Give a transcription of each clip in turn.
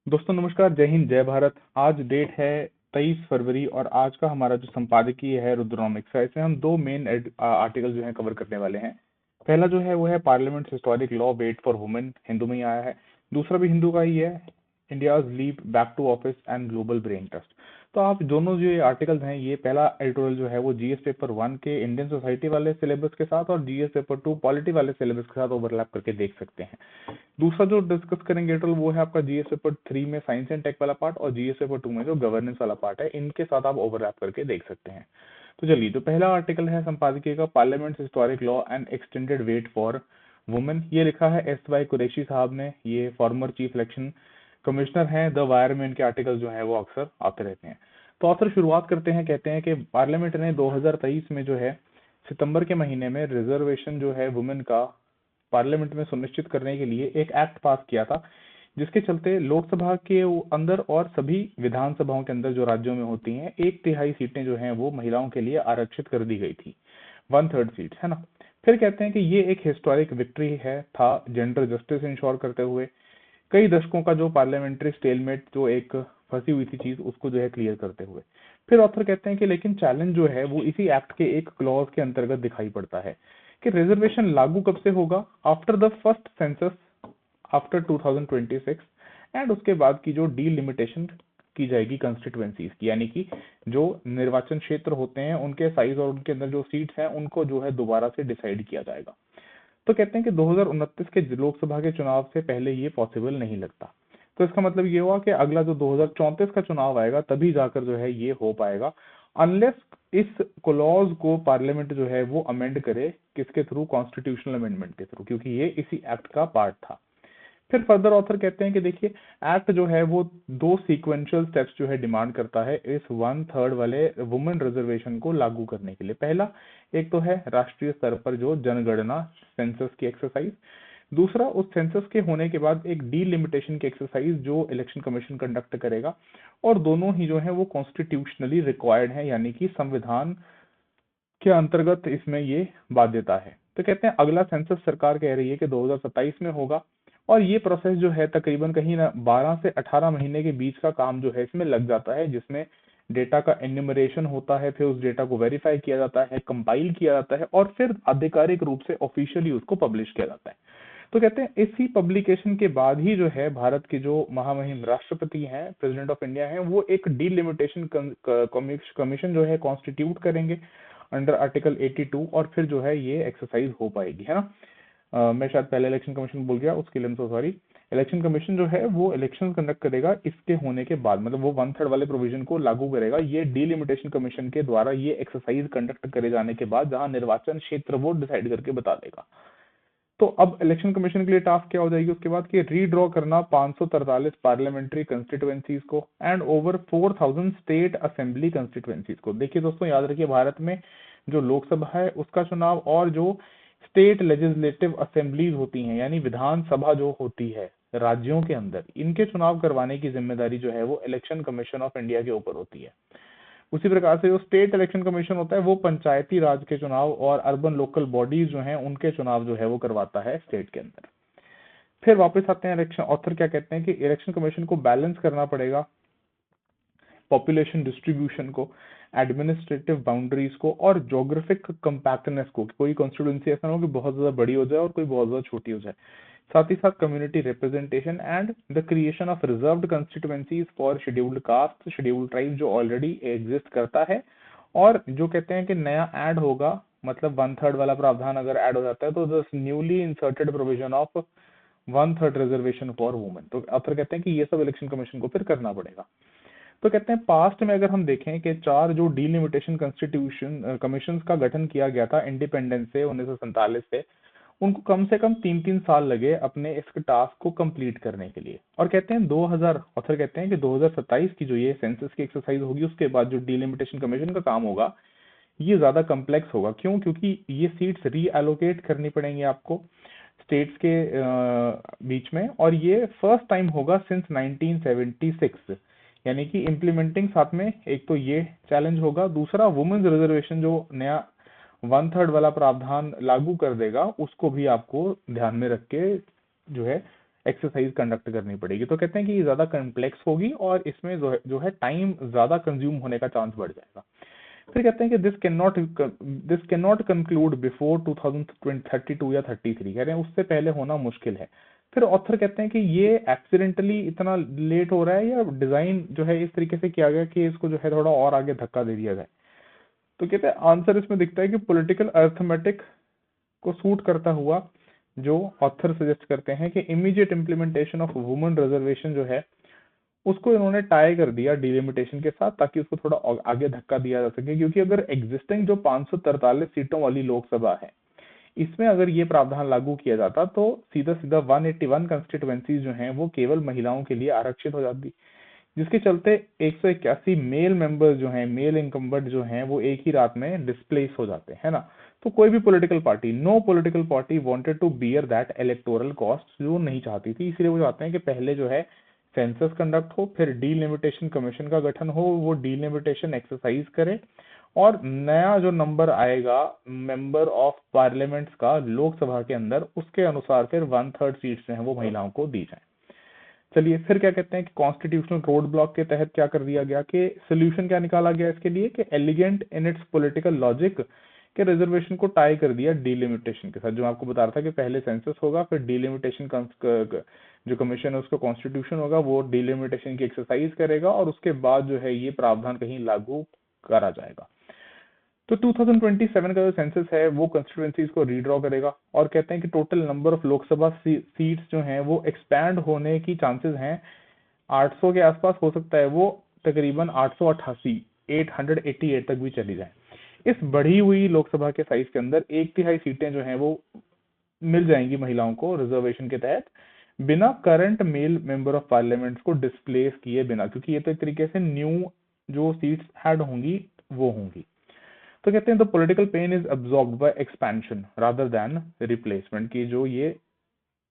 दोस्तों नमस्कार, जय हिंद, जय भारत। आज डेट है 23 फरवरी और आज का हमारा जो संपादकीय है रुद्रोमिक्स है, इसमें हम दो मेन आर्टिकल जो है कवर करने वाले हैं। पहला जो है वो है parliament historic law wait for women, Hindu में ही आया है। दूसरा भी हिंदू का ही है, India's leap back to office and global brain trust. तो आप दोनों जो ये आर्टिकल्स हैं, ये पहला एडिटोरियल जो है वो जीएस पेपर 1 के इंडियन सोसाइटी वाले सिलेबस के साथ और जीएस पेपर 2 पॉलिटी वाले सिलेबस के साथ ओवरलैप करके देख सकते हैं। दूसरा जो डिस्कस करेंगे तो वो है आपका जीएस पेपर 3 में साइंस एंड टेक वाला पार्ट और जीएस पेपर 2 में जो गवर्नेंस वाला पार्ट है, इनके साथ आप ओवरलैप करके देख सकते हैं। तो चलिए, जो पहला आर्टिकल है संपादकीय का, parliament historic law and extended wait for women, ये लिखा है एस वाई कुरैशी साहब ने। ये फॉर्मर चीफ इलेक्शन कमिश्नर हैं। द वायर में इनके आर्टिकल जो है वो अक्सर आते रहते हैं। तो ऑथर शुरुआत करते हैं, कहते हैं कि पार्लियामेंट ने 2023 में जो है सितंबर के महीने में रिजर्वेशन जो है वुमेन का पार्लियामेंट में सुनिश्चित करने के लिए एक एक्ट पास किया था, जिसके चलते लोकसभा के अंदर और सभी विधानसभाओं के अंदर जो राज्यों में होती हैं, 1/3 सीटें जो हैं वो महिलाओं के लिए आरक्षित कर दी गई थी। 1/3 सीट है ना। फिर कहते हैं कि ये एक हिस्टोरिक विक्ट्री है था जेंडर जस्टिस इंश्योर करते हुए, कई दशकों का जो पार्लियामेंट्री स्टेलमेट जो एक फंसी हुई थी चीज, उसको जो है क्लियर करते हुए। फिर ऑथर कहते हैं कि लेकिन चैलेंज जो है वो इसी एक्ट के एक क्लॉज के अंतर्गत दिखाई पड़ता है कि रिजर्वेशन लागू कब से होगा, after the first census after 2026, and उसके बाद की जो डीलिमिटेशन की जाएगी कंस्टिट्यूएंसीज की, यानी कि जो निर्वाचन क्षेत्र होते हैं उनके साइज और उनके अंदर जो सीट्स हैं उनको जो है दोबारा से डिसाइड किया जाएगा। तो कहते हैं कि 2029 के लोकसभा के चुनाव से पहले ये पॉसिबल नहीं लगता। तो इसका मतलब ये हुआ कि अगला जो 2034 का चुनाव आएगा तभी जाकर जो है ये हो पाएगा, अनलेस इस क्लॉज को पार्लियामेंट जो है वो अमेंड करे, किसके थ्रू, कॉन्स्टिट्यूशनल अमेंडमेंट के थ्रू, क्योंकि ये इसी एक्ट का पार्ट था। फिर फर्दर ऑथर कहते हैं कि देखिए, एक्ट जो है वो दो सीक्वेंशियल स्टेप्स जो है डिमांड करता है इस 1/3 वाले वुमेन रिजर्वेशन को लागू करने के लिए। पहला, एक तो है राष्ट्रीय स्तर पर जो जनगणना सेंसस की एक्सरसाइज। दूसरा, उस सेंसस के होने के बाद एक डीलिमिटेशन की एक्सरसाइज जो इलेक्शन कमीशन कंडक्ट करेगा, और दोनों ही जो है वो कॉन्स्टिट्यूशनली रिक्वायर्ड है, यानी कि संविधान के अंतर्गत इसमें ये बाध्यता है। तो कहते हैं अगला सेंसस सरकार कह रही है कि 2027 में होगा, और ये प्रोसेस जो है तकरीबन कहीं ना 12 से 18 महीने के बीच का काम जो है इसमें लग जाता है, जिसमें डेटा का एन्यूमरेशन होता है, फिर उस डेटा को वेरीफाई किया जाता है, कंपाइल किया जाता है, और फिर आधिकारिक रूप से ऑफिशियली उसको पब्लिश किया जाता है। तो कहते हैं इसी पब्लिकेशन के बाद ही जो है भारत के जो महामहिम राष्ट्रपति हैं, प्रेसिडेंट ऑफ इंडिया हैं, वो एक डीलिमिटेशन कमीशन जो है कॉन्स्टिट्यूट करेंगे अंडर आर्टिकल 82, और फिर जो है ये एक्सरसाइज हो पाएगी, है ना। मैं शायद पहले इलेक्शन कमीशन भूल गया, उसके लिए सॉरी। इलेक्शन कमीशन जो है वो इलेक्शन कंडक्ट करेगा इसके होने के बाद, मतलब वो 1/3 वाले प्रोविजन को लागू करेगा ये डीलिमिटेशन कमीशन के द्वारा, ये एक्सरसाइज कंडक्ट करे जाने के बाद, जहां निर्वाचन क्षेत्र वो डिसाइड करके बता देगा। तो अब इलेक्शन कमीशन के लिए टास्क क्या हो जाएगी उसके बाद, कि रीड्रॉ करना 543 पार्लियामेंट्री कंस्टिट्यूएंसीज को and over 4000 state assembly constituencies को। देखिए दोस्तों, याद रखिए, भारत में जो लोकसभा है उसका चुनाव और जो स्टेट लेजिस्लेटिव असेंबलीज होती हैं, यानी विधानसभा जो होती है राज्यों के अंदर, इनके चुनाव करवाने की जिम्मेदारी जो है वो इलेक्शन कमीशन ऑफ इंडिया के ऊपर होती है। उसी प्रकार से जो स्टेट इलेक्शन कमीशन होता है वो पंचायती राज के चुनाव और अर्बन लोकल बॉडीज जो हैं उनके चुनाव जो है वो करवाता है स्टेट के अंदर। फिर वापस आते हैं इलेक्शन, ऑथर क्या कहते हैं कि इलेक्शन कमीशन को बैलेंस करना पड़ेगा पॉपुलेशन डिस्ट्रीब्यूशन को, एडमिनिस्ट्रेटिव बाउंड्रीज को और जोग्राफिक कंपैक्टनेस को। कोई कॉन्स्टिट्यूंसी ऐसा ना हो कि बहुत ज्यादा बड़ी हो जाए और कोई बहुत ज्यादा छोटी हो जाए। साथ ही साथ community representation and the creation of reserved constituencies for scheduled caste, scheduled tribe जो ऑलरेडी एग्जिस्ट करता है, और जो कहते हैं कि नया ऐड होगा, मतलब 1/3 वाला प्रावधान अगर ऐड हो जाता है तो the newly inserted provision of 1/3 reservation for women. तो ऑथर कहते हैं कि ये सब इलेक्शन कमीशन को फिर करना पड़ेगा। तो कहते हैं पास्ट में अगर हम देखें कि 4 जो डीलिमिटेशन कॉन्स्टिट्यूशन कमीशन का गठन किया गया था इंडिपेंडेंस से 1947 से, उनको कम से कम 3-3 साल लगे अपने इस टास्क को कंप्लीट करने के लिए। और कहते हैं 2000, ऑथर कहते हैं कि 2027 की जो ये सेंसस की एक्सरसाइज होगी उसके बाद जो डीलिमिटेशन कमीशन का काम होगा ये ज्यादा कम्प्लेक्स होगा। क्यों? क्योंकि ये सीट्स रीएलोकेट करनी पड़ेंगी आपको स्टेट्स के बीच में, और ये फर्स्ट टाइम होगा सिंस 1976, यानी कि इम्प्लीमेंटिंग साथ में एक तो ये चैलेंज होगा, दूसरा वुमेन्स रिजर्वेशन जो नया 1/3 वाला प्रावधान लागू कर देगा उसको भी आपको ध्यान में रख के जो है एक्सरसाइज कंडक्ट करनी पड़ेगी। तो कहते हैं कि ये ज्यादा कॉम्प्लेक्स होगी और इसमें जो है टाइम ज्यादा कंज्यूम होने का चांस बढ़ जाएगा। फिर कहते हैं कि this can not conclude before 2032 या 33, कह रहे हैं उससे पहले होना मुश्किल है। फिर ऑथर कहते हैं कि ये एक्सीडेंटली इतना लेट हो रहा है या डिजाइन जो है इस तरीके से किया गया कि इसको जो है थोड़ा और आगे धक्का दे दिया जाए। तो कहते हैं आंसर इसमें दिखता है कि पॉलिटिकल अर्थमेटिक को सूट करता हुआ जो ऑथर सजेस्ट करते हैं कि immediate implementation of women reservation जो है उसको इन्होंने टाई कर दिया डिलिमिटेशन के साथ, ताकि उसको थोड़ा आगे धक्का दिया जा सके। क्योंकि अगर एग्जिस्टिंग जो 543 सीटों वाली लोकसभा है इसमें अगर ये प्रावधान लागू किया जाता तो सीधा सीधा 181 कंस्टिट्यूएंसीज जो हैं वो केवल महिलाओं के लिए आरक्षित हो जाती, जिसके चलते 181 मेल मेंबर्स जो हैं, मेल इनकम्बेंट जो हैं, वो एक ही रात में डिस्प्लेस हो जाते हैं ना। तो कोई भी political party, no political party wanted to bear that electoral cost, जो नहीं चाहती थी। इसलिए वो चाहते हैं कि पहले जो है सेंसस कंडक्ट हो, फिर डीलिमिटेशन कमीशन का गठन हो, वो डीलिमिटेशन एक्सरसाइज करे और नया जो नंबर आएगा मेंबर ऑफ पार्लियामेंट्स का लोकसभा के अंदर, उसके अनुसार फिर 1/3 सीट्स जो है वो महिलाओं को दी जाए। चलिए फिर क्या कहते हैं कि कॉन्स्टिट्यूशनल रोड ब्लॉक के तहत क्या कर दिया गया कि सोल्यूशन क्या निकाला गया इसके लिए कि elegant in its political logic के रिजर्वेशन को टाई कर दिया डीलिमिटेशन के साथ। जो आपको बता रहा था कि पहले सेंसस होगा, फिर डीलिमिटेशन जो कमीशन है उसका कॉन्स्टिट्यूशन होगा, वो डीलिमिटेशन की एक्सरसाइज करेगा और उसके बाद जो है ये प्रावधान कहीं लागू करा जाएगा। तो 2027 का जो सेंसस है वो कंस्टिट्यूएंसीज को रीड्रॉ करेगा और कहते हैं कि total number of Lok Sabha seats जो हैं वो एक्सपैंड होने की चांसेस हैं 800 के आसपास हो सकता है, वो तकरीबन 888 888 तक भी चली जाए। इस बढ़ी हुई लोकसभा के साइज के अंदर 1/3 सीटें जो हैं वो मिल जाएंगी महिलाओं को रिजर्वेशन के तहत, बिना current male member of parliament को डिस्प्लेस किए बिना, क्योंकि ये तो एक तरीके से न्यू जो सीट्स ऐड होंगी वो होंगी। तो कहते हैं the political pain is absorbed by expansion rather than replacement की जो ये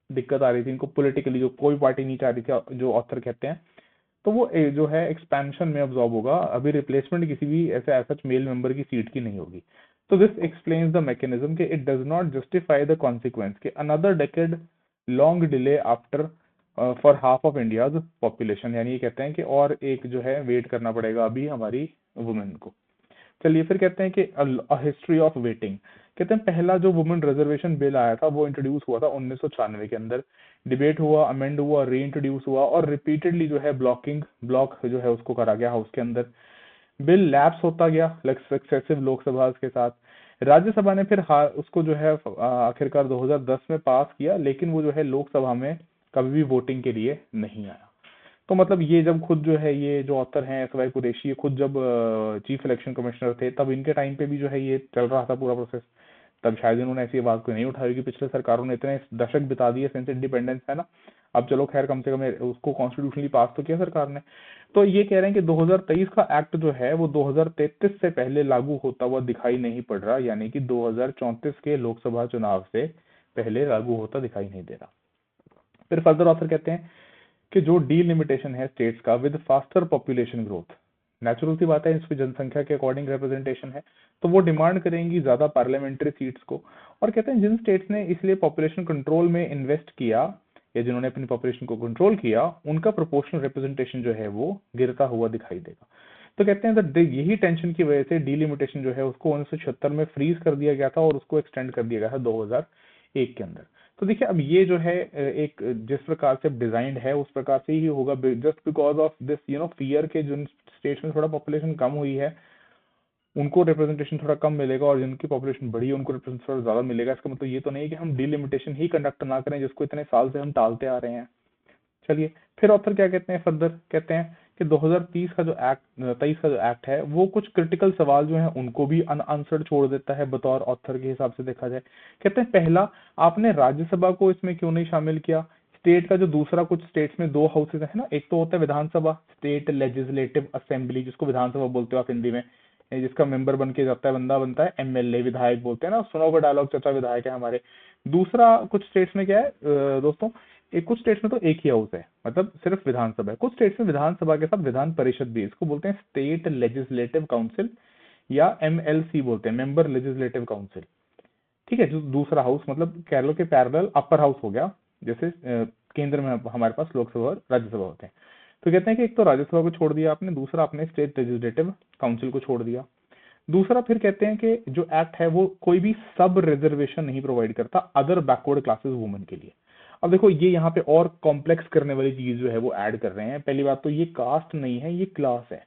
दिक्कत आ रही थी इनको पॉलिटिकली, जो कोई पार्टी नहीं चाह रही थी, जो ऑथर कहते हैं, तो वो जो है एक्सपेंशन में अब्सॉर्ब होगा, अभी रिप्लेसमेंट किसी भी ऐसे सच मेल मेंबर की सीट की नहीं होगी। तो दिस एक्सप्लेन्स द मैकेनिज्म कि it does not justify the consequence कि another decade long delay after for half of India's population, यानी ये कहते हैं कि और एक जो है वेट करना पड़ेगा अभी हमारी वुमेन को। चलिए फिर कहते हैं कि हिस्ट्री ऑफ वेटिंग, कहते हैं पहला जो वुमेन रिजर्वेशन बिल आया था वो इंट्रोड्यूस हुआ था 1996 के अंदर, डिबेट हुआ, अमेंड हुआ, री इंट्रोड्यूस हुआ और रिपीटेडली जो है ब्लॉक जो है उसको करा गया हाउस के अंदर। बिल लैप्स होता गया सक्सेसिव लोकसभा के साथ। राज्यसभा ने फिर उसको जो है आखिरकार 2010 में पास किया, लेकिन वो जो है लोकसभा में कभी भी वोटिंग के लिए नहीं आया। तो मतलब ये जब खुद जो है ये जो ऑथर हैं एस वाई कुरैशी, खुद जब चीफ इलेक्शन कमिश्नर थे तब इनके टाइम पे भी जो है ये चल रहा था पूरा प्रोसेस, तब शायद इन्होंने ऐसी बात को नहीं उठाई कि पिछले सरकारों ने इतने दशक बिता दिए सिंस इंडिपेंडेंस है ना। अब चलो खैर कम से कम उसको कॉन्स्टिट्यूशनली पास तो किया सरकार ने। तो ये कह रहे हैं कि 2023 का एक्ट जो है वो 2033 से पहले लागू होता हुआ दिखाई नहीं पड़ रहा, यानी कि 2034 के लोकसभा चुनाव से पहले लागू होता दिखाई नहीं दे रहा। फिर फर्दर ऑथर कहते हैं कि जो डीलिमिटेशन है स्टेट्स का with faster population growth, natural सी बात है, इसमें जनसंख्या के अकॉर्डिंग रिप्रेजेंटेशन है, तो वो डिमांड करेंगी ज्यादा पार्लियामेंट्री सीट्स को। और कहते हैं जिन स्टेट्स ने इसलिए पॉपुलेशन कंट्रोल में इन्वेस्ट किया या जिन्होंने अपनी पॉपुलेशन को कंट्रोल किया, उनका प्रोपोर्शनल रिप्रेजेंटेशन जो है वो गिरता हुआ दिखाई देगा। तो कहते हैं यही टेंशन की वजह से डीलिमिटेशन जो है उसको 1976 में फ्रीज कर दिया गया था और उसको एक्सटेंड कर दिया गया था 2001 के अंदर। तो देखिए अब ये जो है एक जिस प्रकार से डिजाइंड है उस प्रकार से ही होगा, just because of this fear के जिन स्टेट्स में थोड़ा पॉपुलेशन कम हुई है उनको रिप्रेजेंटेशन थोड़ा कम मिलेगा और जिनकी पॉपुलेशन बढ़ी है उनको रिप्रेजेंटेशन थोड़ा ज्यादा मिलेगा। इसका मतलब ये तो नहीं है कि हम डिलिमिटेशन ही कंडक्ट ना करें जिसको इतने साल से हम टालते आ रहे हैं। चलिए फिर ऑथर क्या कहते हैं, फर्दर कहते हैं कि 2023 का जो एक्ट 23 का जो एक्ट है वो कुछ क्रिटिकल सवाल जो है उनको भी अनआंसर्ड छोड़ देता है बतौर ऑथर के हिसाब से देखा जाए। कहते हैं पहला, आपने राज्यसभा को इसमें क्यों नहीं शामिल किया। स्टेट का जो दूसरा, कुछ स्टेट्स में दो हाउसेज है ना, एक तो होता है विधानसभा, स्टेट लेजिस्लेटिव असेंबली जिसको विधानसभा बोलते हो आप हिंदी में, जिसका मेंबर बन के जाता है, बंदा बनता है एमएलए, विधायक बोलते हैं ना, सुनो का डायलॉग, चचा विधायक है हमारे। दूसरा कुछ स्टेट्स में क्या है दोस्तों, एक कुछ स्टेट्स में तो एक ही हाउस है, मतलब सिर्फ विधानसभा है, कुछ स्टेट्स में विधानसभा के साथ विधान परिषद भी, इसको बोलते हैं स्टेट लेजिस्लेटिव काउंसिल या एमएलसी बोलते हैं, मेंबर लेजिस्लेटिव काउंसिल। ठीक है, जो दूसरा हाउस मतलब कह लो कि पैरेलल अपर हाउस हो गया, जैसे केंद्र में हमारे पास लोकसभा और राज्यसभा होते हैं। तो कहते हैं कि एक तो राज्यसभा को छोड़ दिया आपने, दूसरा आपने स्टेट लेजिस्लेटिव काउंसिल को छोड़ दिया, दूसरा फिर कहते हैं कि जो एक्ट है वो कोई भी सब रिजर्वेशन नहीं प्रोवाइड करता अदर बैकवर्ड क्लासेस वुमेन के लिए। अब देखो ये यहाँ पे और कॉम्प्लेक्स करने वाली चीज जो है वो ऐड कर रहे हैं। पहली बात तो ये कास्ट नहीं है, ये क्लास है,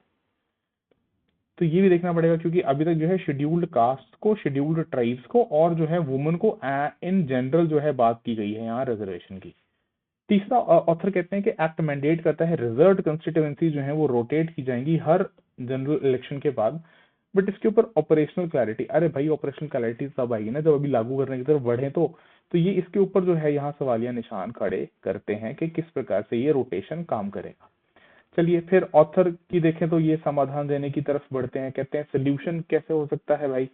तो ये भी देखना पड़ेगा, क्योंकि अभी तक जो है शेड्यूल्ड कास्ट को, शेड्यूल्ड ट्राइब्स को और जो है वुमेन को इन जनरल जो है बात की गई है यहाँ रिजर्वेशन की। तीसरा ऑथर कहते हैं कि एक्ट मैंडेट करता है रिजर्व्ड कंस्टिट्यूएंसी जो है वो रोटेट की जाएंगी हर जनरल इलेक्शन के बाद, बट इसके ऊपर ऑपरेशनल क्लैरिटी, अरे भाई ऑपरेशनल क्लैरिटी तब आएगी ना जब अभी लागू करने की तरफ बढ़े। तो ये इसके ऊपर जो है यहाँ सवालिया निशान खड़े करते हैं कि किस प्रकार से ये रोटेशन काम करेगा। चलिए फिर ऑथर की देखें तो ये समाधान देने की तरफ बढ़ते हैं। कहते हैं सोल्यूशन कैसे हो सकता है भाई,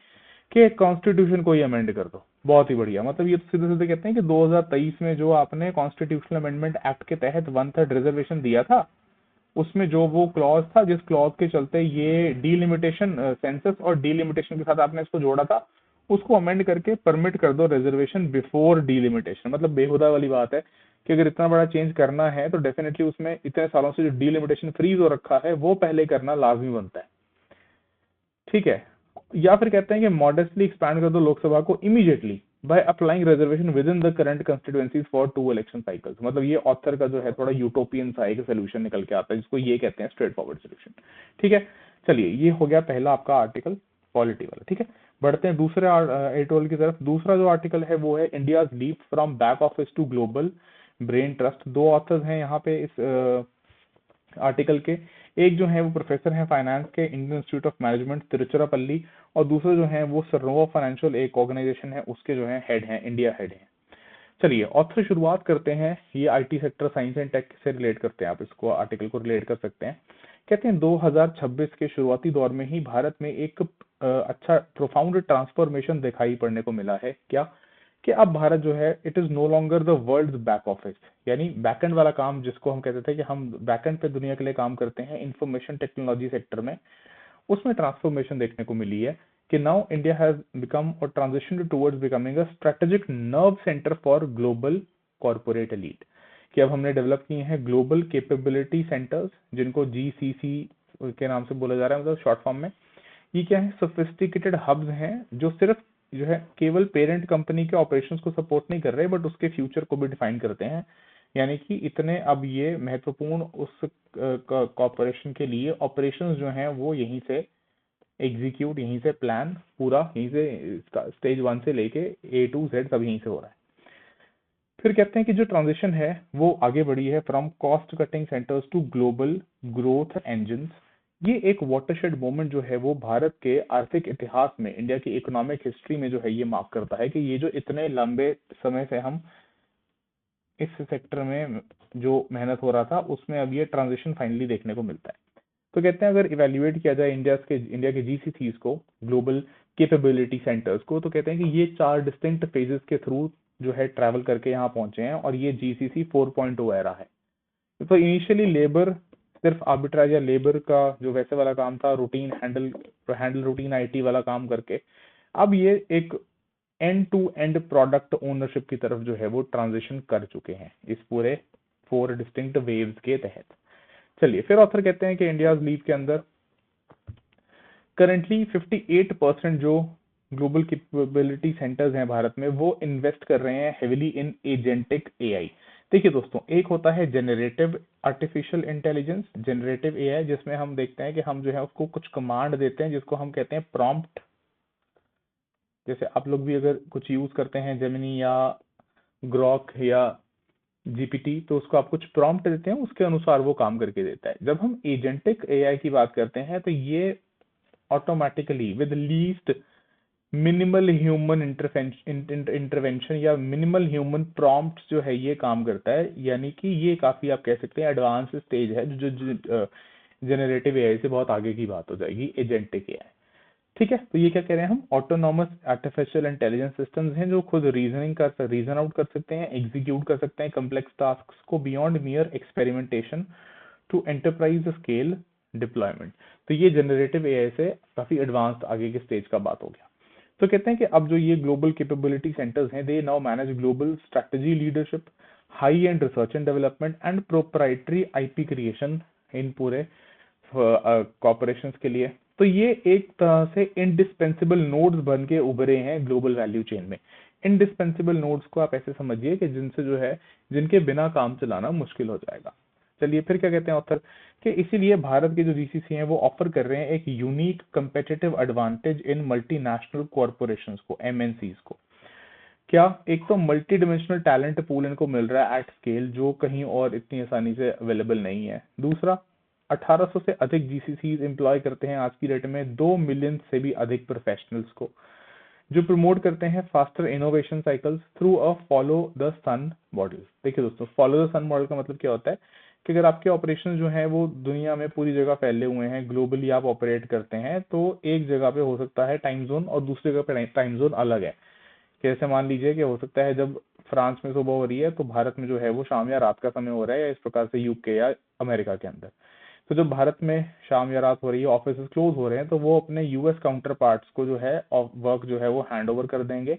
कि कॉन्स्टिट्यूशन को ही अमेंड कर दो। बहुत ही बढ़िया, मतलब ये तो सीधे सीधे कहते हैं कि 2023 में जो आपने कॉन्स्टिट्यूशनल अमेंडमेंट एक्ट के तहत 1/3 रिजर्वेशन दिया था, उसमें जो वो क्लॉज था जिस क्लॉज के चलते ये डीलिमिटेशन, सेंसस और डीलिमिटेशन के साथ आपने इसको जोड़ा था, उसको अमेंड करके परमिट कर दो रिजर्वेशन बिफोर डीलिमिटेशन। मतलब बेहुदा वाली बात है कि अगर इतना बड़ा चेंज करना है तो डेफिनेटली उसमें इतने सालों से जो डीलिमिटेशन फ्रीज हो रखा है वो पहले करना लाजमी बनता है, ठीक है। या फिर कहते हैं कि मॉडेस्टली एक्सपैंड कर दो लोकसभा को immediately by applying reservation with in the current constituencies for 2 election cycles. मतलब ये ऑथर का जो है थोड़ा यूटोपियन सा एक सोल्यूशन निकल के आता है, जिसको ये कहते हैं स्ट्रेट फॉरवर्ड सोल्यूशन, ठीक है। चलिए ये हो गया पहला आपका आर्टिकल पॉलिटी वाला, ठीक है। बढ़ते हैं दूसरे एडिटोरियल की तरफ। दूसरा जो आर्टिकल है वो है India's leap from back office to global brain trust. दो ऑथर्स हैं यहाँ पे इस आर्टिकल के। एक जो है वो प्रोफेसर हैं फाइनेंस के Indian institute of management Tiruchirappalli, और दूसरे जो है वो सर्नोवा फाइनेंशियल एक ऑर्गेनाइजेशन है उसके जो है हेड हैं, इंडिया हेड हैं। चलिए ऑथर शुरुआत करते हैं, ये IT sector science and tech से रिलेट करते हैं, आप इसको आर्टिकल को रिलेट कर सकते हैं। कहते हैं 2026 के शुरुआती दौर में ही भारत में एक अच्छा प्रोफाउंड ट्रांसफॉर्मेशन दिखाई पड़ने को मिला है। क्या कि अब भारत जो है it is no longer the world back office, यानी बैकएंड वाला काम जिसको हम कहते थे कि हम बैकएंड पे दुनिया के लिए काम करते हैं इंफॉर्मेशन टेक्नोलॉजी सेक्टर में, उसमें ट्रांसफॉर्मेशन देखने को मिली है कि नाउ इंडिया हैज बिकम और transition towards becoming a strategic nerve centre for global corporate elite. कि अब हमने डेवलप किए हैं ग्लोबल कैपेबिलिटी सेंटर्स, जिनको जीसीसी के नाम से बोला जा रहा है, मतलब शॉर्ट फॉर्म में। ये क्या है, सोफिस्टिकेटेड हब्स हैं जो सिर्फ जो है केवल पेरेंट कंपनी के ऑपरेशंस को सपोर्ट नहीं कर रहे बट उसके फ्यूचर को भी डिफाइन करते हैं। यानी कि इतने अब ये महत्वपूर्ण उस कॉर्पोरेशन के लिए ऑपरेशंस जो हैं वो यहीं से एग्जीक्यूट, यहीं से प्लान पूरा यहीं से स्टेज 1 से लेके A to Z सब यहीं से हो रहा है। फिर कहते हैं कि जो ट्रांजिशन है वो आगे बढ़ी है from cost cutting centres to global growth engines. ये एक वाटरशेड मोमेंट जो है वो भारत के आर्थिक इतिहास में, इंडिया की इकोनॉमिक हिस्ट्री में जो है ये मार्क करता है कि ये जो इतने लंबे समय से हम इस सेक्टर में जो मेहनत हो रहा था उसमें अब ये ट्रांजिशन फाइनली देखने को मिलता है। तो कहते हैं अगर इवेल्युएट किया जाए इंडिया के जीसीसीज को, ग्लोबल कैपेबिलिटी सेंटर्स को, तो कहते हैं कि ये 4 डिस्टिंक्ट फेजेस के थ्रू जो है ट्रैवल करके यहाँ पहुंचे हैं और ये जीसीसी 4.0 एरा है। तो इनिशियली लेबर सिर्फ आर्बिट्राज या लेबर का जो वैसे वाला काम था, रूटीन हैंडल रूटीन आईटी वाला काम करके, अब ये एक end to end product ownership की तरफ जो है वो ट्रांजिशन कर चुके हैं इस पूरे 4 डिस्टिंक्ट वेव्स के तहत। चलिए फिर ऑथर कहते हैं कि इंडिया लीव के अंदर करेंटली 58% जो ग्लोबल कैपेबिलिटी सेंटर्स हैं भारत में वो इन्वेस्ट कर रहे हैं हेविली इन एजेंटिक एआई। देखिए दोस्तों, एक होता है generative artificial intelligence, generative AI, जिसमें हम देखते हैं कि हम जो है उसको कुछ कमांड देते हैं जिसको हम कहते हैं प्रॉम्प्ट। जैसे आप लोग भी अगर कुछ यूज करते हैं जेमिनी या ग्रॉक या जीपीटी, तो उसको आप कुछ प्रॉम्प्ट देते हैं, उसके अनुसार वो काम करके देता है। जब हम एजेंटिक एआई की बात करते हैं तो ये automatically with least minimal human intervention या मिनिमल ह्यूमन प्रॉम्प्ट जो है ये काम करता है। यानी कि ये काफी आप कह सकते हैं एडवांस स्टेज है, जो जनरेटिव एआई से बहुत आगे की बात हो जाएगी, एजेंटिक एआई। ठीक है, तो ये क्या कह रहे हैं हम, ऑटोनॉमस आर्टिफिशियल इंटेलिजेंस सिस्टम्स हैं जो खुद रीजन आउट कर सकते हैं, एग्जीक्यूट कर सकते हैं कम्प्लेक्स टास्क को beyond mere experimentation to enterprise scale deployment. तो ये जनरेटिव एआई से काफी एडवांस्ड आगे के स्टेज का बात हो गया। तो कहते हैं कि अब जो ये ग्लोबल कैपेबिलिटी सेंटर्स हैं they now manage global strategy leadership high end research and development and proprietary IP creation in पूरे कॉर्पोरेशंस के लिए। तो ये एक तरह से इंडिस्पेंसिबल नोड्स बन के उभरे हैं ग्लोबल वैल्यू चेन में। इंडिस्पेंसिबल नोड्स को आप ऐसे समझिए कि जिनसे जो है, जिनके बिना काम चलाना मुश्किल हो जाएगा। चलिए फिर क्या कहते हैं ऑथर, कि इसीलिए भारत के जो जीसीसी हैं वो ऑफर कर रहे हैं एक unique competitive advantage in multinational corporations को, एमएनसीज को। क्या, एक तो मल्टी डिमेंशनल टैलेंट पूल इनको मिल रहा है एट स्केल, जो कहीं और इतनी आसानी से अवेलेबल नहीं है। दूसरा, 1800 से अधिक जीसीसीज एम्प्लॉय करते हैं आज की डेट में 2 मिलियन से भी अधिक प्रोफेशनल्स को, जो प्रमोट करते हैं faster innovation cycles through a follow the sun model. देखिए दोस्तों, फॉलो द सन मॉडल का मतलब क्या होता है कि अगर आपके ऑपरेशन जो हैं वो दुनिया में पूरी जगह फैले हुए हैं, ग्लोबली आप ऑपरेट करते हैं, तो एक जगह पे हो सकता है टाइम जोन और दूसरी जगह पे टाइम जोन अलग है। जैसे मान लीजिए कि हो सकता है जब फ्रांस में सुबह हो रही है तो भारत में जो है वो शाम या रात का समय हो रहा है, या इस प्रकार से यूके या अमेरिका के अंदर। तो जब भारत में शाम या रात हो रही है, ऑफिस क्लोज हो रहे हैं, तो वो अपने यूएस काउंटर पार्ट्स को जो है वर्क जो है वो हैंड ओवर कर देंगे,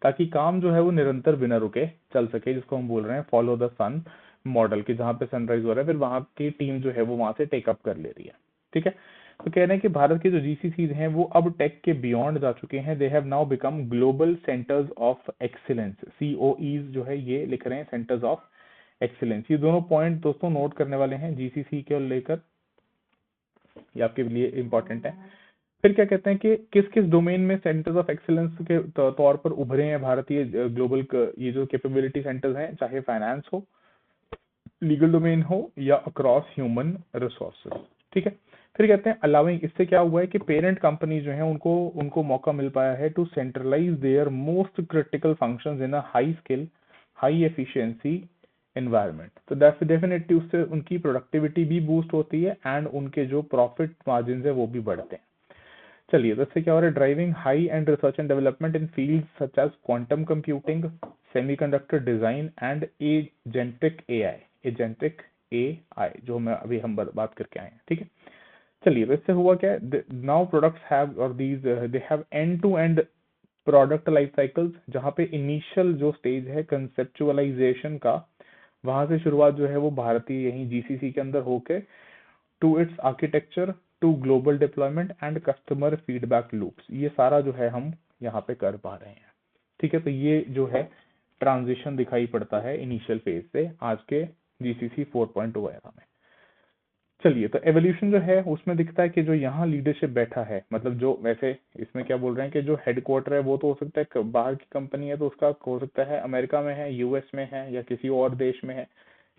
ताकि काम जो है वो निरंतर बिना रुके चल सके, जिसको हम बोल रहे हैं फॉलो द सन मॉडल की, जहाँ पे सनराइज हो रहा है फिर वहां की टीम जो है वो वहां से टेकअप कर ले रही है। ठीक है, तो कह रहे हैं कि भारत के जो जीसीसीज हैं वो अब टेक के बियॉन्ड जा चुके हैं। They have now become global centres of excellence, COEs जो है ये लिख रहे हैं सेंटर्स ऑफ एक्सीलेंस। ये दोनों पॉइंट दोस्तों नोट करने वाले हैं जीसीसी के लेकर, ये आपके लिए इंपॉर्टेंट है। फिर क्या कहते हैं कि किस किस डोमेन में सेंटर्स ऑफ एक्सीलेंस के तौर पर उभरे हैं भारतीय ग्लोबल ये जो कैपेबिलिटी सेंटर्स हैं, चाहे फाइनेंस हो, लीगल डोमेन हो या अक्रॉस ह्यूमन रिसोर्सेज। ठीक है, फिर कहते हैं अलाउइंग, इससे क्या हुआ है कि पेरेंट कंपनी जो है उनको उनको मौका मिल पाया है to centralise their most critical functions in a high skill high efficiency environment. तो डेफिनेटली उससे उनकी प्रोडक्टिविटी भी बूस्ट होती है एंड उनके जो प्रॉफिट मार्जिन है वो भी बढ़ते हैं। चलिए, तो इससे क्या हो रहा है, driving high end research and development in field such as quantum computing, semiconductor design and agentic AI, agentic AI जो हम बात करके आए हैं। ठीक है, चलिए, तो इससे हुआ क्या, नाउ प्रोडक्ट्स हैव और these they have end to end product life cycles, जहाँ पे इनिशियल जो स्टेज है कंसेप्चुअलाइजेशन का, वहां से शुरुआत जो है वो भारतीय यही जीसीसी के अंदर होके to its architecture to global deployment and customer feedback loops, ये सारा जो है हम यहाँ पे कर पा रहे हैं। ठीक है, तो ये जो है ट्रांजिशन दिखाई पड़ता है इनिशियल फेज से आज के जीसीसी 4.0 एरा में। चलिए, तो एवोल्यूशन जो है उसमें दिखता है कि जो यहाँ लीडरशिप बैठा है, मतलब जो वैसे इसमें क्या बोल रहे हैं कि जो हेडक्वार्टर है वो तो हो सकता है बाहर की कंपनी है तो उसका हो सकता है अमेरिका में है, यूएस में है या किसी और देश में है,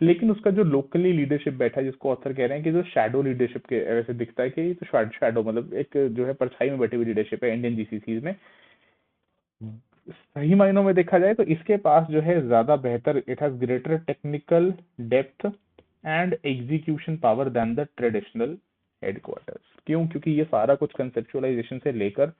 लेकिन उसका जो लोकली लीडरशिप बैठा है, जिसको ऑथर कह रहे हैं कि जो शैडो लीडरशिप के वैसे दिखता है कि तो शैडो मतलब एक जो है परछाई में बैठी हुई लीडरशिप है इंडियन जीसीसी में। सही मायनों में देखा जाए तो इसके पास जो है ज्यादा बेहतर, it has greater technical depth and execution power than the traditional headquarters. क्यों? क्योंकि ये सारा कुछ कंसेप्चुअलाइजेशन से लेकर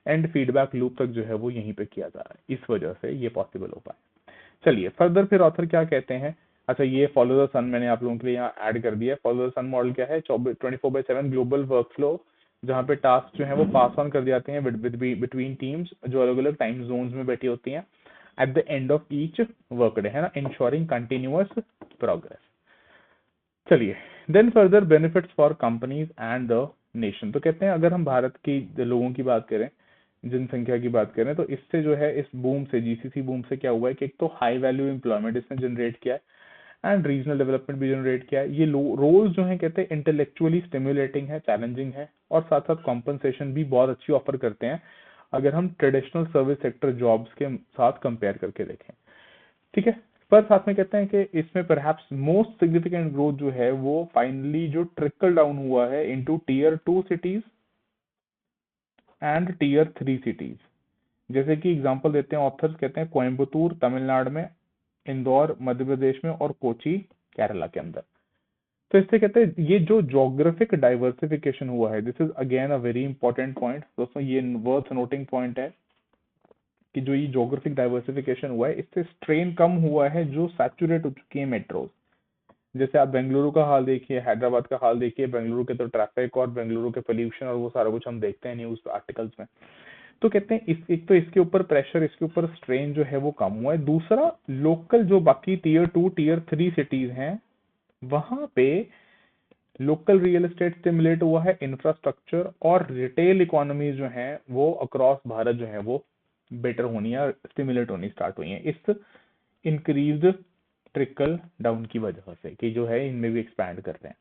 एंड फीडबैक लूप तक जो है वो यहीं पे किया जा रहा है, इस वजह से ये पॉसिबल हो पाए। चलिए फर्दर फिर ऑथर क्या कहते हैं। अच्छा, ये फॉलो द सन मैंने आप लोगों के लिए यहाँ ऐड कर दिया है। फॉलो द सन मॉडल क्या है, 24/7 ग्लोबल वर्क फ्लो, जहाँ पे टास्क जो है वो पास ऑन कर दिए जाते हैं बिटवीन टीम्स जो अलग अलग टाइम जोन्स में बैठी होती हैं at the end of each work day, है ना, इंश्योरिंग कंटिन्यूअस प्रोग्रेस। चलिए, then further benefits for companies and the nation. तो कहते हैं अगर हम भारत की लोगों की बात करें, जनसंख्या की बात करें, तो इससे जो है इस बूम से, जीसीसी बूम से क्या हुआ है कि एक तो हाई वैल्यू एम्प्लॉयमेंट इसने जनरेट किया है एंड रीजनल डेवलपमेंट भी जनरेट किया है। ये रोल्स जो है कहते हैं इंटेलेक्चुअली स्टिमुलेटिंग है, चैलेंजिंग है और साथ साथ कॉम्पनसेशन भी बहुत अच्छी ऑफर करते हैं अगर हम ट्रेडिशनल सर्विस सेक्टर जॉब्स के साथ कंपेयर करके देखें। ठीक है, पर साथ में कहते हैं कि इसमें परहैप्स मोस्ट सिग्निफिकेंट ग्रोथ जो है वो फाइनली जो ट्रिकल डाउन हुआ है into tier 2 cities and tier 3 cities. जैसे कि एग्जांपल देते हैं ऑथर्स, कहते हैं कोयम्बतूर तमिलनाडु में, इंदौर मध्य प्रदेश में और कोची केरला के अंदर। तो इससे कहते हैं ये जो जोग्राफिक डाइवर्सिफिकेशन हुआ है, this is again a very important point दोस्तों, ये वर्थ नोटिंग पॉइंट है कि जो ये जोग्राफिक डाइवर्सिफिकेशन हुआ है इससे स्ट्रेन कम हुआ है जो सैचुरेट हो चुकी है मेट्रोज। जैसे आप बेंगलुरु का हाल देखिए, हैदराबाद का हाल देखिए, बेंगलुरु के तो ट्रैफिक और बेंगलुरु के पोल्यूशन और वो सारा कुछ हम देखते हैं न्यूज आर्टिकल्स में। तो कहते हैं एक तो इसके ऊपर प्रेशर, इसके ऊपर स्ट्रेन जो है वो कम हुआ है। दूसरा, लोकल जो बाकी टीयर 2 टीयर 3 सिटीज हैं वहां पे लोकल रियल एस्टेट स्टिमुलेट हुआ है, इंफ्रास्ट्रक्चर और रिटेल इकोनॉमी जो है वो अक्रॉस भारत जो है वो बेटर होनी है, स्टिमुलेट होनी स्टार्ट हुई है इस इंक्रीज्ड ट्रिकल डाउन की वजह से, कि जो है इनमें भी एक्सपैंड कर रहे हैं।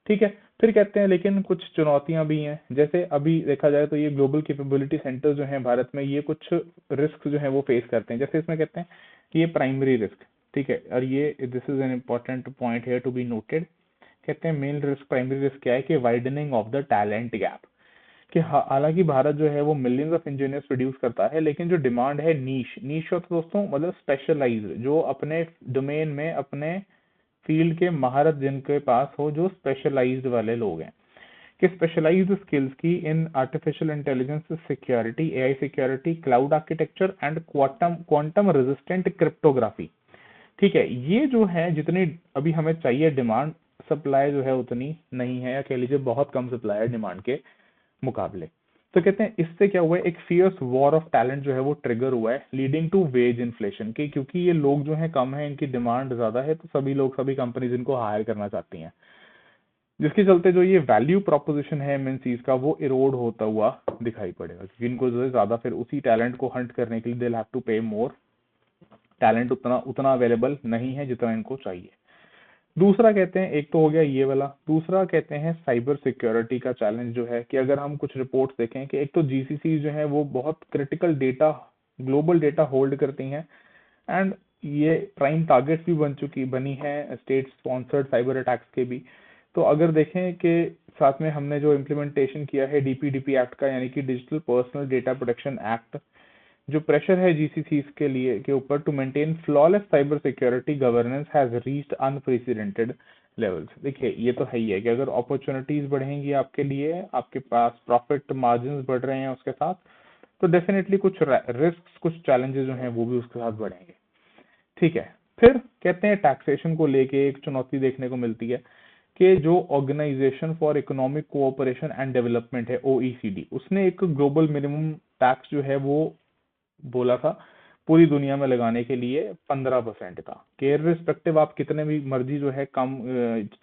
ठीक है, फिर कहते हैं लेकिन कुछ चुनौतियां भी हैं। जैसे अभी देखा जाए तो ये ग्लोबल कैपेबिलिटी सेंटर जो है भारत में, ये कुछ रिस्क जो है वो फेस करते हैं। जैसे इसमें कहते हैं कि ये प्राइमरी रिस्क, ठीक है, और ये this is an important point here to be noted. कहते हैं मेन रिस्क, प्राइमरी रिस्क क्या है कि widening of the talent gap, कि हालांकि भारत जो है वो मिलियंस ऑफ इंजीनियर्स प्रोड्यूस करता है, लेकिन जो डिमांड है नीश नीश होता है दोस्तों, मतलब स्पेशलाइज्ड, जो अपने डोमेन में अपने फील्ड के महारत जिनके पास हो, जो स्पेशलाइज्ड वाले लोग हैं, कि स्पेशलाइज्ड स्किल्स की in artificial intelligence, security, AI security, cloud architecture and quantum resistant cryptography. ठीक है, ये जो है जितनी अभी हमें चाहिए डिमांड, सप्लाई जो है उतनी नहीं है, या कह लीजिए बहुत कम सप्लाई है डिमांड के मुकाबले। तो कहते हैं इससे क्या हुआ है, एक फियर्स वॉर ऑफ टैलेंट जो है वो ट्रिगर हुआ है, लीडिंग टू वेज इन्फ्लेशन, के क्योंकि ये लोग जो है कम है, इनकी डिमांड ज्यादा है, तो सभी लोग, सभी कंपनीज इनको हायर करना चाहती हैं, जिसके चलते जो ये वैल्यू प्रोपोजिशन है एमएनसीज का वो इरोड होता हुआ दिखाई पड़ेगा, क्योंकि इनको जो है ज्यादा फिर उसी टैलेंट को हंट करने के लिए दे हैव टू पे मोर, टैलेंट उतना उतना अवेलेबल नहीं है जितना इनको चाहिए। दूसरा कहते हैं, एक तो हो गया ये वाला, दूसरा कहते हैं साइबर सिक्योरिटी का चैलेंज जो है, कि अगर हम कुछ रिपोर्ट्स देखें कि एक तो जीसीसी जो है वो बहुत critical data, global data hold करती हैं, एंड ये प्राइम टारगेट भी बनी है स्टेट स्पॉन्सर्ड साइबर अटैक्स के भी। तो अगर देखें कि साथ में हमने जो इम्प्लीमेंटेशन किया है डीपीडीपी एक्ट का, यानी कि digital personal data protection act, जो प्रेशर है जीसीसी के लिए के ऊपर to maintain flawless cyber security governance has reached unprecedented levels. देखिए ये तो है ही है कि अगर अपॉर्चुनिटीज बढ़ेंगी आपके लिए, आपके पास प्रॉफिट मार्जिन बढ़ रहे हैं उसके साथ, तो डेफिनेटली कुछ रिस्क, कुछ चैलेंजेस जो हैं वो भी उसके साथ बढ़ेंगे। ठीक है, फिर कहते हैं टैक्सेशन को लेके एक चुनौती देखने को मिलती है, कि जो organisation for economic cooperation and development है ओईसीडी, उसने एक ग्लोबल मिनिमम टैक्स जो है वो बोला था पूरी दुनिया में लगाने के लिए 15% का, कि रिस्पेक्टिव आप कितने भी मर्जी जो है कम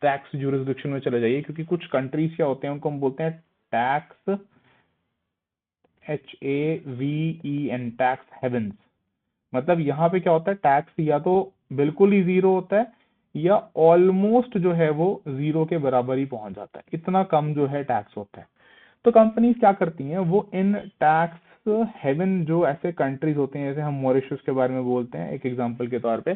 टैक्स ज्यूरिसडिक्शन में चले जाइए, क्योंकि कुछ कंट्रीज क्या होते हैं उनको हम बोलते हैं टैक्स HAVEN, टैक्स हेवन्स। मतलब यहाँ पे क्या होता है, टैक्स या तो बिल्कुल ही जीरो होता है, या ऑलमोस्ट जो है वो जीरो के बराबर ही पहुंच जाता है, इतना कम जो है टैक्स होता है। तो कंपनीज क्या करती हैं, वो इन टैक्स हेवन जो ऐसे कंट्रीज होते हैं, जैसे हम मॉरिशस के बारे में बोलते हैं एक एग्जांपल के तौर पे,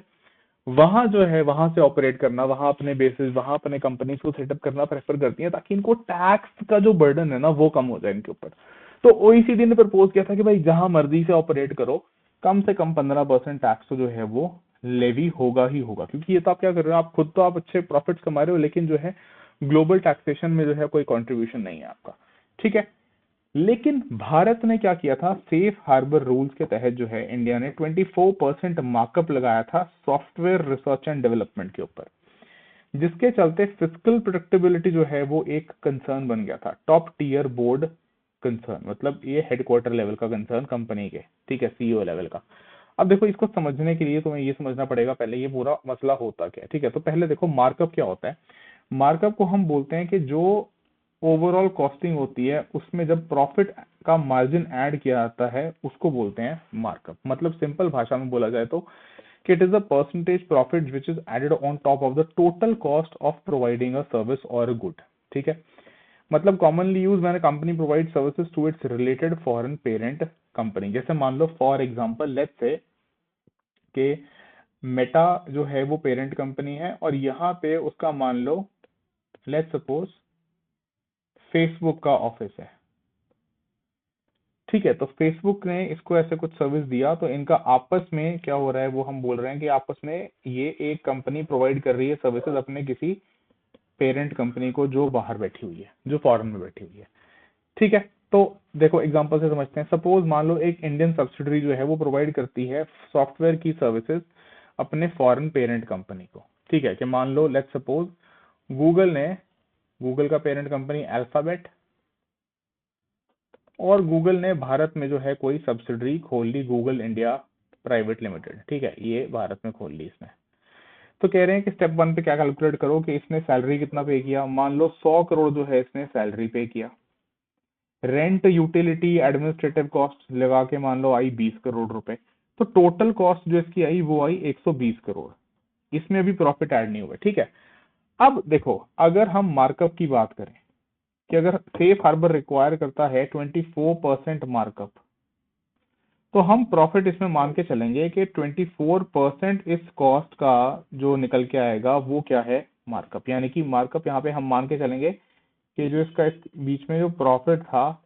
वहां जो है वहां से ऑपरेट करना, वहां अपने बेसिस, वहां अपने कंपनीज को सेटअप करना प्रेफर करती हैं, ताकि इनको टैक्स का जो बर्डन है ना वो कम हो जाए इनके ऊपर। तो ओईसीडी ने प्रपोज किया था कि भाई जहां मर्जी से ऑपरेट करो, कम से कम 15% टैक्स जो है वो लेवी होगा ही होगा, क्योंकि ये तो आप क्या कर रहे हो, आप खुद तो आप अच्छे प्रॉफिट्स कमा रहे हो, लेकिन जो है ग्लोबल टैक्सेशन में जो है कोई कॉन्ट्रीब्यूशन नहीं है आपका। ठीक है, लेकिन भारत ने क्या किया था, सेफ हार्बर रूल्स के तहत जो है इंडिया ने 24% मार्कअप लगाया था सॉफ्टवेयर रिसर्च एंड डेवलपमेंट के ऊपर, जिसके चलते फिजिकल प्रोडक्टिबिलिटी जो है वो एक कंसर्न बन गया था, टॉप टियर बोर्ड कंसर्न, मतलब ये हेडक्वार्टर लेवल का कंसर्न कंपनी के, ठीक है, सीईओ लेवल का। अब देखो इसको समझने के लिए तुम्हें ये समझना पड़ेगा पहले ये पूरा मसला होता क्या है। ठीक है, तो पहले देखो मार्कअप क्या होता है। मार्कअप को हम बोलते हैं कि जो ओवरऑल कॉस्टिंग होती है उसमें जब प्रॉफिट का मार्जिन ऐड किया जाता है उसको बोलते हैं मार्कअप। मतलब सिंपल भाषा में बोला जाए तो कि it is the percentage profit which is added on top of the total cost of providing a service और गुड। ठीक है, मतलब कॉमनली यूज मैंने company provide services to its related foreign parent company. जैसे मान लो फॉर एग्जांपल लेट्स से कि Meta जो है वो पेरेंट कंपनी है, और यहाँ पे उसका मान लो लेट्स सपोज फेसबुक का ऑफिस है। ठीक है, तो फेसबुक ने इसको ऐसे कुछ सर्विस दिया, तो इनका आपस में क्या हो रहा है वो हम बोल रहे हैं कि आपस में ये एक कंपनी प्रोवाइड कर रही है सर्विसेज अपने किसी पेरेंट कंपनी को जो बाहर बैठी हुई है, जो फॉरेन में बैठी हुई है। ठीक है, तो देखो एग्जांपल से समझते हैं। सपोज मान लो एक इंडियन सब्सिडरी जो है वो प्रोवाइड करती है सॉफ्टवेयर की सर्विसेज अपने फॉरेन पेरेंट कंपनी को। ठीक है, कि मान लो लेट्स सपोज गूगल का पेरेंट कंपनी अल्फाबेट, और गूगल ने भारत में जो है कोई सब्सिडरी खोल ली, गूगल इंडिया प्राइवेट लिमिटेड, ठीक है, ये भारत में खोल ली इसने। तो कह रहे हैं कि स्टेप 1 पे क्या कैलकुलेट करो कि इसने सैलरी कितना पे किया। मान लो 100 करोड़ जो है इसने सैलरी पे किया। रेंट, यूटिलिटी, एडमिनिस्ट्रेटिव कॉस्ट लगा के मान लो आई 20 करोड़ रुपए। तो टोटल कॉस्ट जो इसकी आई वो आई 120 करोड़। इसमें अभी प्रॉफिट ऐड नहीं हुआ, ठीक है। अब देखो, अगर हम मार्कअप की बात करें कि अगर सेफ हार्बर रिक्वायर करता है 24% मार्कअप, तो हम प्रॉफिट इसमें मान के चलेंगे कि 24% इस कॉस्ट का जो निकल के आएगा वो क्या है, मार्कअप। यानी कि मार्कअप यहाँ पे हम मान के चलेंगे कि जो इसका इस बीच में जो प्रॉफिट था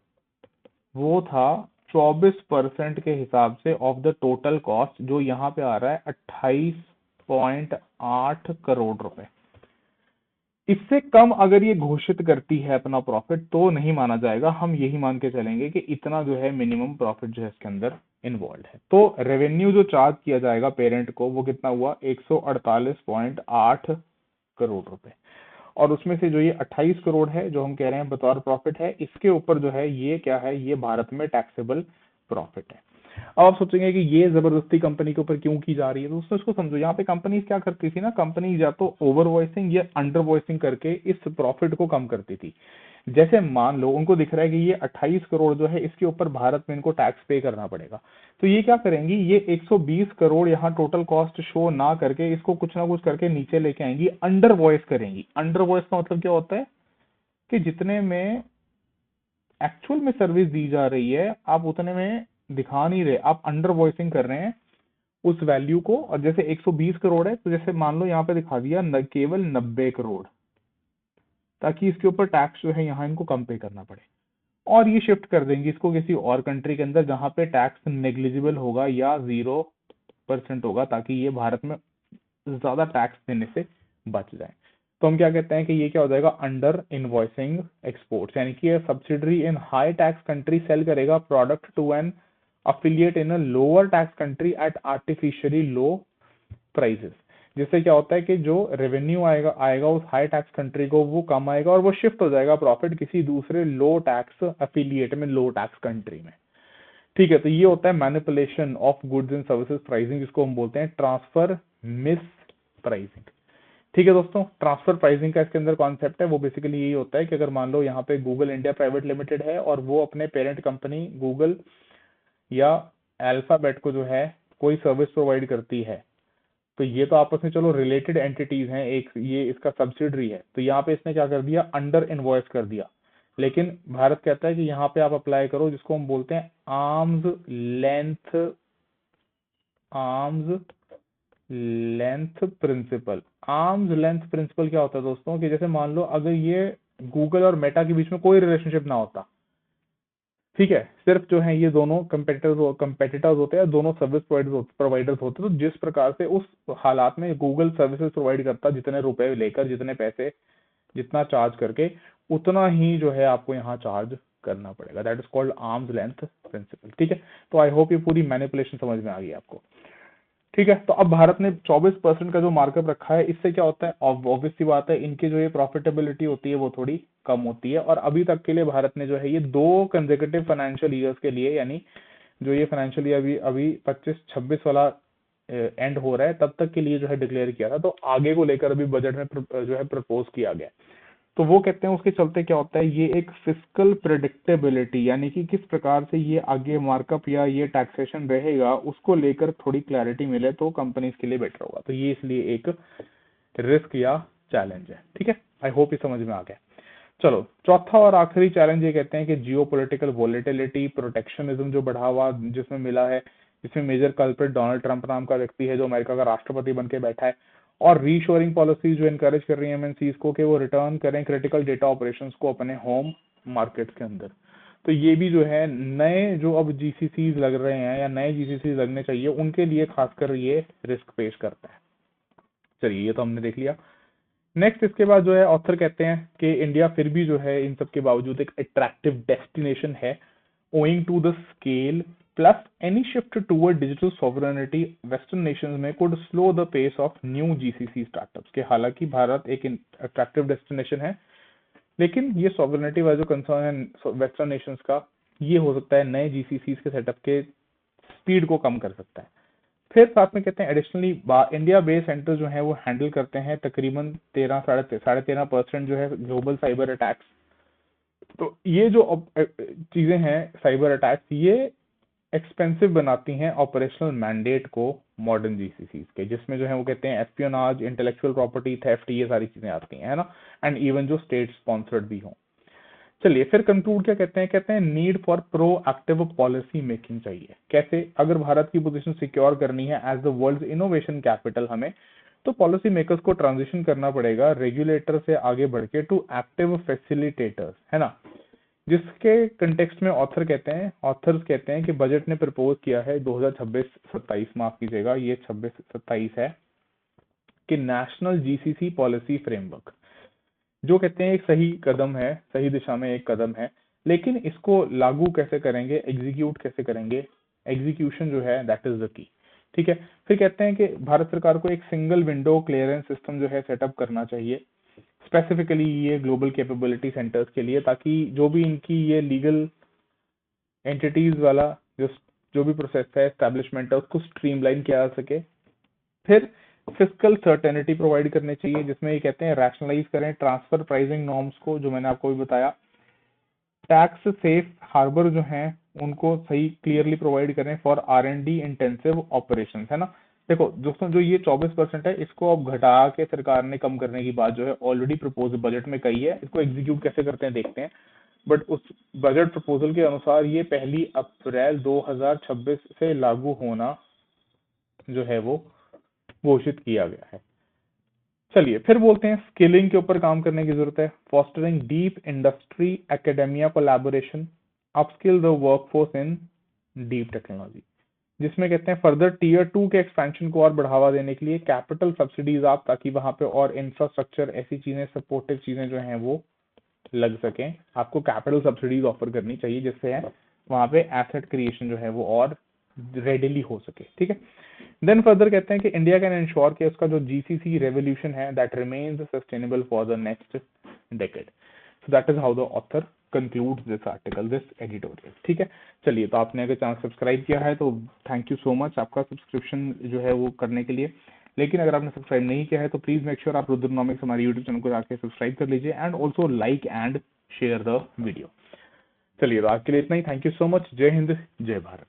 वो था 24% के हिसाब से ऑफ द टोटल कॉस्ट, जो यहाँ पे आ रहा है 28.8 करोड़ रुपए। इससे कम अगर ये घोषित करती है अपना प्रॉफिट तो नहीं माना जाएगा, हम यही मान के चलेंगे कि इतना जो है मिनिमम प्रॉफिट जो है इसके अंदर इन्वॉल्व है। तो रेवेन्यू जो चार्ज किया जाएगा पेरेंट को वो कितना हुआ, 148.8 करोड़ रुपए। और उसमें से जो ये 28 करोड़ है जो हम कह रहे हैं बतौर प्रॉफिट है, इसके ऊपर जो है ये क्या है, ये भारत में टैक्सेबल प्रॉफिट है। अब आप सोचेंगे कि ये जबरदस्ती कंपनी के ऊपर क्यों की जा रही है, तो दोस्तों इसको समझो। यहाँ पे कंपनी क्या करती थी ना, कंपनी या तो ओवर वॉइसिंग या अंडर वॉइसिंग करके इस प्रॉफिट को कम करती थी। जैसे मान लो उनको दिख रहा है कि ये 28 करोड़ जो है इसके ऊपर भारत में इनको टैक्स पे करना पड़ेगा, तो ये क्या करेंगी, ये 120 करोड़ यहाँ टोटल कॉस्ट शो ना करके इसको कुछ ना कुछ करके नीचे लेके आएंगी, अंडर वॉइस करेंगी। अंडर वॉइस का मतलब क्या होता है कि जितने में एक्चुअल में सर्विस दी जा रही है आप उतने में दिखा नहीं रहे, आप अंडर वॉइसिंग कर रहे हैं उस वैल्यू को। और जैसे 120 करोड़ है तो जैसे मान लो यहाँ पे दिखा दिया केवल 90 करोड़, ताकि इसके ऊपर टैक्स जो है यहाँ इनको कम पे करना पड़े। और ये शिफ्ट कर देंगे इसको किसी और कंट्री के अंदर जहां पे टैक्स नेग्लिजिबल होगा या 0% होगा, ताकि ये भारत में ज्यादा टैक्स देने से बच जाए। तो हम क्या कहते हैं कि ये क्या हो जाएगा, अंडर इनवॉइसिंग एक्सपोर्ट्स। यानी कि subsidiary in high tax country sell करेगा product to an affiliate in a lower tax country at artificially low prices. जिससे क्या होता है कि जो रेवेन्यू आएगा आएगा उस हाई टैक्स कंट्री को वो कम आएगा और वो शिफ्ट हो जाएगा प्रॉफिट किसी दूसरे लो टैक्स अफिलिएट में, लो टैक्स कंट्री में। ठीक है, तो ये होता है manipulation of goods and services pricing, जिसको हम बोलते हैं ट्रांसफर मिस प्राइसिंग। ठीक है दोस्तों, ट्रांसफर प्राइसिंग का इसके अंदर कॉन्सेप्ट है वो बेसिकली यही होता है कि अगर मान लो यहाँ पे गूगल इंडिया प्राइवेट लिमिटेड है और वो अपने पेरेंट कंपनी गूगल या अल्फाबेट को जो है कोई सर्विस प्रोवाइड करती है, तो ये तो आपस में चलो रिलेटेड एंटिटीज हैं, एक ये इसका सब्सिडरी है, तो यहाँ पे इसने क्या कर दिया, अंडर इनवॉइस कर दिया। लेकिन भारत कहता है कि यहाँ पे आप अप्लाई करो जिसको हम बोलते हैं arm's length principle. Arm's length principle क्या होता है दोस्तों, कि जैसे मान लो अगर ये गूगल और मेटा के बीच में कोई रिलेशनशिप ना होता, ठीक है, सिर्फ जो है ये दोनों कंपेटिटर्स होते हैं, दोनों सर्विस प्रोवाइडर्स होते हैं, तो जिस प्रकार से उस हालात में गूगल सर्विसेज प्रोवाइड करता, जितने रुपए लेकर, जितने पैसे, जितना चार्ज करके, उतना ही जो है आपको यहाँ चार्ज करना पड़ेगा। That is called arm's length principle. ठीक है, तो आई होप ये पूरी मैनिपुलेशन समझ में आ गई आपको। ठीक है, तो अब भारत ने 24% का जो मार्कअप रखा है, इससे क्या होता है, ऑब्वियस सी बात है, इनकी जो ये प्रॉफिटेबिलिटी होती है वो थोड़ी कम होती है। और अभी तक के लिए भारत ने जो है ये 2 कंसेक्यूटिव फाइनेंशियल ईयर्स के लिए, यानी जो ये फाइनेंशियल ईयर अभी अभी 25-26 वाला एंड हो रहा है तब तक के लिए जो है डिक्लेयर किया था, तो आगे को लेकर अभी बजट में जो है प्रपोज किया गया। तो वो कहते हैं उसके चलते क्या होता है, ये एक फिस्कल प्रेडिक्टेबिलिटी, यानी कि किस प्रकार से ये आगे मार्कअप या ये टैक्सेशन रहेगा उसको लेकर थोड़ी क्लैरिटी मिले तो कंपनीज के लिए बेटर होगा। तो ये इसलिए एक रिस्क या चैलेंज है। ठीक है, आई होप ये समझ में आ गया। चलो, चौथा और आखिरी चैलेंज ये कहते हैं कि जियो पोलिटिकल वोलेटिलिटी, प्रोटेक्शनिज्म जो बढ़ावा जिसमें मिला है, जिसमें मेजर कल्प्रिट डोनाल्ड ट्रंप नाम का व्यक्ति है जो अमेरिका का राष्ट्रपति बन के बैठा है, और रीशोरिंग पॉलिसी जो इनकरेज कर रही है एमएनसीज को कि वो रिटर्न करें क्रिटिकल डेटा ऑपरेशंस को अपने होम मार्केट के अंदर। तो ये भी जो है नए जो अब जीसीसीज लग रहे हैं या नए जीसीसीज लगने चाहिए उनके लिए खासकर ये रिस्क पेश करता है। चलिए, ये तो हमने देख लिया। नेक्स्ट इसके बाद जो है ऑथर कहते हैं कि इंडिया फिर भी जो है इन सब के बावजूद एक अट्रैक्टिव डेस्टिनेशन है, owing to the scale plus any shift toward digital sovereignty western nations में could slow the pace of new GCC startups। के हालांकि भारत एक अट्रैक्टिव डेस्टिनेशन है, लेकिन ये सॉवरेनिटी वाला जो कंसर्न है वेस्टर्न नेशंस का ये हो सकता है नए जीसीसी के सेटअप के स्पीड को कम कर सकता है। फिर साथ में कहते हैं एडिशनली इंडिया बेस्ड सेंटर जो है वो हैंडल करते हैं तकरीबन 13-13.5% जो है ग्लोबल साइबर अटैक्स। तो ये जो चीजें हैं साइबर अटैक्स, ये एक्सपेंसिव बनाती हैं ऑपरेशनल मैंडेट को मॉडर्न जीसीसी के, जिसमें जो है वो कहते हैं एस्पियोनाज, इंटेलेक्चुअल प्रॉपर्टी थेफ्ट, ये सारी चीजें आती हैं, है ना, एंड इवन जो स्टेट स्पॉन्सर्ड भी हों। चलिए फिर कंक्लूड क्या कहते हैं need for proactive policy making चाहिए। कैसे? अगर भारत की पोजीशन सिक्योर करनी है as the world innovation capital हमें, तो पॉलिसी मेकर्स को ट्रांजिशन करना पड़ेगा रेगुलेटर से आगे बढ़ के टू एक्टिव फैसिलिटेटर्स, है ना। जिसके कंटेक्स्ट में ऑथर्स कहते हैं कि बजट ने प्रपोज किया है 2026-27, माफ कीजिएगा ये 26-27 है, कि नेशनल जीसीसी पॉलिसी फ्रेमवर्क, जो कहते हैं एक सही कदम है, सही दिशा में एक कदम है, लेकिन इसको लागू कैसे करेंगे, एग्जीक्यूट कैसे करेंगे, एग्जीक्यूशन जो है दैट इज द की। ठीक है। फिर कहते हैं कि भारत सरकार को एक सिंगल विंडो क्लियरेंस सिस्टम जो है सेटअप करना चाहिए, स्पेसिफिकली ये ग्लोबल कैपेबिलिटी सेंटर्स के लिए, ताकि जो भी इनकी ये लीगल एंटिटीज वाला जो भी प्रोसेस है एस्टेब्लिशमेंट है उसको स्ट्रीमलाइन किया जा सके। फिर फिस्कल सर्टेनिटी प्रोवाइड करने चाहिए, जिसमें ये कहते हैं रैशनलाइज करें ट्रांसफर प्राइसिंग नॉर्म्स को, जो मैंने आपको भी बताया। टैक्स सेफ हार्बर जो हैं उनको सही क्लियरली प्रोवाइड करें फॉर R&D इंटेंसिव ऑपरेशंस, है ना। देखो दोस्तों, जो ये 24% है इसको अब घटा के सरकार ने कम करने की बात जो है ऑलरेडी प्रपोज बजट में कही है। इसको एग्जीक्यूट कैसे करते हैं देखते हैं, बट उस बजट प्रपोजल के अनुसार ये 1 अप्रैल 2026 से लागू होना जो है वो घोषित किया गया है। चलिए फिर बोलते हैं स्किलिंग के ऊपर काम करने की जरूरत है। Fostering deep industry academia collaboration, upskill the workforce in deep technology, जिसमें कहते हैं फर्दर टीयर 2 के एक्सपेंशन को और बढ़ावा देने के लिए कैपिटल सब्सिडीज आप, ताकि वहां पे और इंफ्रास्ट्रक्चर ऐसी चीजें सपोर्टिव चीजें जो हैं वो लग सकें। आपको कैपिटल सब्सिडीज ऑफर करनी चाहिए जिससे है वहां पे एसेट क्रिएशन जो है वो और रेडिली हो सके। ठीक है। देन फर्दर कहते हैं कि इंडिया कैन इंश्योर कि उसका जो जीसीसी रेवोल्यूशन है that remains sustainable for the next decade. So that is how the author concludes this article, this editorial. ठीक है। चलिए, तो आपने अगर चैनल सब्सक्राइब किया है तो थैंक यू सो मच आपका सब्सक्रिप्शन जो है वो करने के लिए। लेकिन अगर आपने सब्सक्राइब नहीं किया है तो प्लीज मेक श्योर आप रुद्रनॉमिक्स हमारे यूट्यूब चैनल को जाकर सब्सक्राइब कर लीजिए and also like and share the video. चलिए, तो आज के लिए इतना ही। Thank you so much. जय हिंद, जय भारत।